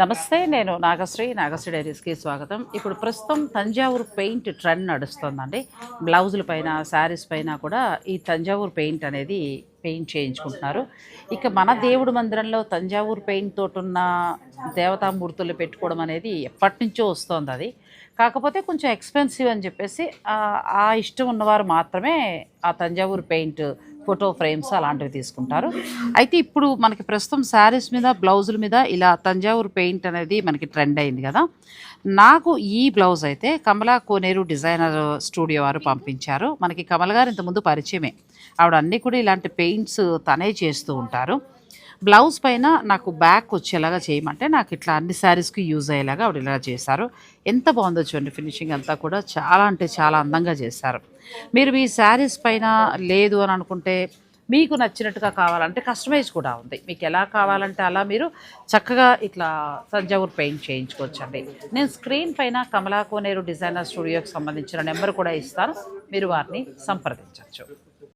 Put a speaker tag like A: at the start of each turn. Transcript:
A: నమస్తే, నేను నాగశ్రీ డైరీస్కి స్వాగతం. ఇప్పుడు ప్రస్తుతం తంజావూరు పెయింట్ ట్రెండ్ నడుస్తుందండి. బ్లౌజుల పైన, శారీస్ పైన కూడా ఈ తంజావూరు పెయింట్ అనేది పెయింట్ చేయించుకుంటున్నారు. ఇక మన దేవుడి మందిరంలో తంజావూరు పెయింట్ తోటున్న దేవతామూర్తులు పెట్టుకోవడం అనేది ఎప్పటి నుంచో వస్తుంది. అది కాకపోతే కొంచెం ఎక్స్పెన్సివ్ అని చెప్పేసి ఆ ఇష్టం ఉన్నవారు మాత్రమే ఆ తంజావూరు పెయింట్ ఫోటో ఫ్రేమ్స్ అలాంటివి తీసుకుంటారు. అయితే ఇప్పుడు మనకి ప్రస్తుతం శారీస్ మీద, బ్లౌజుల మీద ఇలా తంజావూరు పెయింట్ అనేది మనకి ట్రెండ్ అయింది కదా. నాకు ఈ బ్లౌజ్ అయితే కమలా కోనేరు డిజైనర్ స్టూడియో వారు పంపించారు. మనకి కమల్ గారు ఇంతకుముందు పరిచయమే. ఆవిడ అన్నీ కూడా ఇలాంటి పెయింట్స్ తనే చేస్తూ ఉంటారు. బ్లౌజ్ పైన నాకు బ్యాక్ వచ్చేలాగా చేయమంటే నాకు ఇట్లా అన్ని శారీస్కి యూజ్ అయ్యేలాగా ఆవిడ ఇలా చేశారు. ఎంత బాగుందో చూడండి, ఫినిషింగ్ అంతా కూడా చాలా అంటే చాలా అందంగా చేశారు. మీరు ఈ శారీస్ పైన లేదు అని అనుకుంటే మీకు నచ్చినట్టుగా కావాలంటే కస్టమైజ్ కూడా ఉంది. మీకు ఎలా కావాలంటే అలా మీరు చక్కగా ఇట్లా తంజావూరు పెయింట్ చేయించుకోవచ్చండి. నేను స్క్రీన్ పైన కమలా కోనేరు డిజైనర్ స్టూడియోకి సంబంధించిన నెంబర్ కూడా ఇస్తాను, మీరు వారిని సంప్రదించవచ్చు.